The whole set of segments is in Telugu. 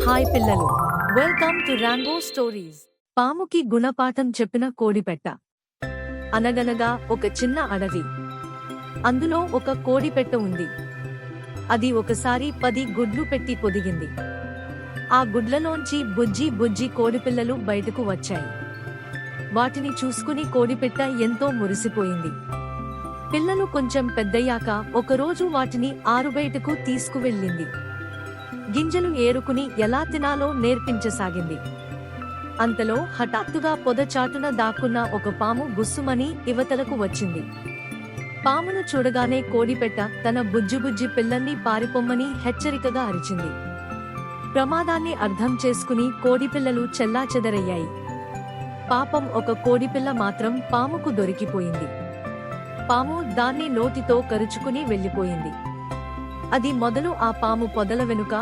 హాయ్ పిల్లలు, వెల్కమ్ టు రాంబో స్టోరీస్. పాముకి గుణపాఠం చెప్పిన కోడిపెట్ట. అనగనగా ఒక చిన్న అడవి. అందులో ఒక కోడిపెట్ట ఉంది. అది ఒకసారి 10 గుడ్లు పెట్టి పొదిగింది. ఆ గుడ్లలోంచి బుజ్జి బుజ్జి కోడిపిల్లలు బయటకు వచ్చాయి. వాటిని చూసుకుని కోడిపెట్ట ఎంతో మురిసిపోయింది. పిల్లలు కొంచెం పెద్దయ్యాక ఒకరోజు వాటిని ఆరుబయటకు తీసుకువెళ్ళింది. గింజలు ఏరుకుని ఎలా తినాలో నేర్పించసాగింది. అంతలో హఠాత్తుగా పొదచాటున దాక్కున్న ఒక పాము గుస్సుమని ఇవతలకు వచ్చింది. పామును చూడగానే కోడిపెట్ట తన బుజ్జిబుజ్జి పిల్లల్ని పారిపోమ్మని హెచ్చరికగా అరిచింది. ప్రమాదాన్ని అర్థం చేసుకుని కోడిపిల్లలు చెల్లాచెదరయ్యాయి. పాపం ఒక కోడిపిల్ల మాత్రం పాముకు దొరికిపోయింది. పాము దాన్ని నోటితో కరుచుకుని వెళ్ళిపోయింది. అది మొదలు ఆ పాము పొదల వెనుక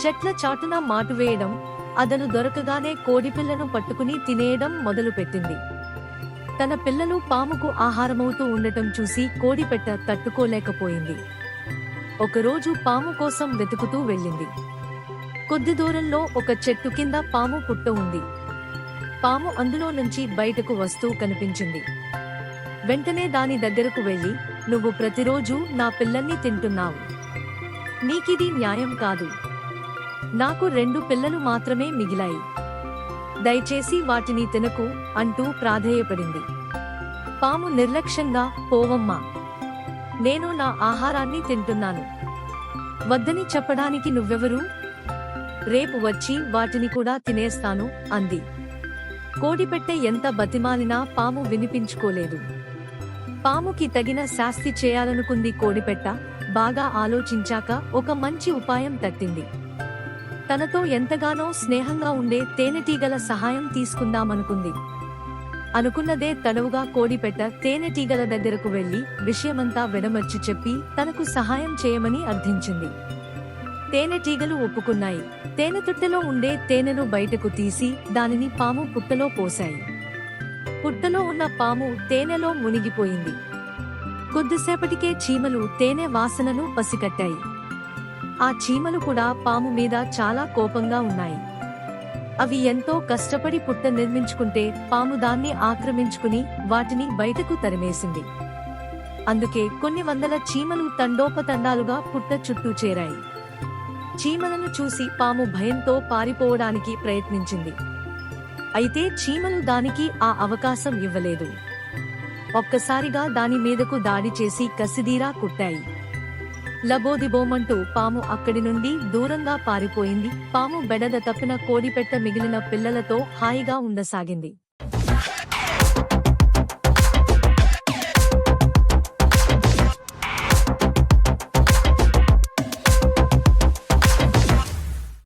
చెట్ల చాటున మాటువేయడం, అదను దొరకగానే కోడిపిల్లను పట్టుకుని తినేయడం మొదలుపెట్టింది. తన పిల్లలు పాముకు ఆహారమవుతూ ఉండటం చూసి కోడిపెట్ట తట్టుకోలేకపోయింది. ఒకరోజు పాము కోసం వెతుకుతూ వెళ్ళింది. కొద్ది దూరంలో ఒక చెట్టు కింద పాము పుట్ట ఉంది. పాము అందులో నుంచి బయటకు వస్తూ కనిపించింది. వెంటనే దాని దగ్గరకు వెళ్లి, "నువ్వు ప్రతిరోజూ నా పిల్లల్ని తింటున్నావు. నీకిది న్యాయం కాదు. నాకు 2 పిల్లలు మాత్రమే మిగిలాయి. దయచేసి వాటిని తినకు" అంటూ ప్రాధేయపడింది. పాము నిర్లక్ష్యంగా, "పోవమ్మా, నేను నా ఆహారాన్ని తింటున్నాను. వద్దని చెప్పడానికి నువ్వెవరు? రేపు వచ్చి వాటిని కూడా తినేస్తాను" అంది. కోడిపెట్టె ఎంత బతిమాలినా పాము వినిపించుకోలేదు. పాముకి తగిన శాస్తి చేయాలనుకుంది కోడిపెట్ట. బాగా ఆలోచించాక ఒక మంచి ఉపాయం తట్టింది. తనతో ఎంతగానో స్నేహంగా ఉండే తేనెటీగల సహాయం తీసుకుందామనుకుంది. అనుకున్నదే తడవుగా కోడిపెట్ట తేనెటీగల దగ్గరకు వెళ్లి విషయమంతా వెడమర్చి చెప్పి తనకు సహాయం చేయమని అర్థించింది. తేనెటీగలు ఒప్పుకున్నాయి. తేనెతుట్టెలో ఉండే తేనెను బయటకు తీసి దానిని పాము పుట్టలో పోశాయి. పుట్టలో ఉన్న పాము తేనెలో మునిగిపోయింది. కొద్దిసేపటికే చీమలు తేనె వాసనను పసికట్టాయి. ఆ చీమలు కూడా పాము మీద చాలా కోపంగా ఉన్నాయి. అవి ఎంతో కష్టపడి పుట్ట నిర్మించుకుంటే పాము దాన్ని ఆక్రమించుకుని వాటిని బయటకు తరిమేసింది. అందుకే కొన్ని వందల చీమలు తండోపతండాలుగా పుట్ట చుట్టూ చేరాయి. చీమలను చూసి పాము భయంతో పారిపోవడానికి ప్రయత్నించింది. అయితే చీమలు దానికి ఆ అవకాశం ఇవ్వలేదు. ఒక్కసారిగా దాని మీదకు దాడి చేసి కసిదీరా కుట్టాయి. లబోదిబోమంటూ పాము అక్కడి నుండి దూరంగా పారిపోయింది. పాము బెడద తప్పిన కోడిపెట్ట మిగిలిన పిల్లలతో హాయిగా ఉండసాగింది.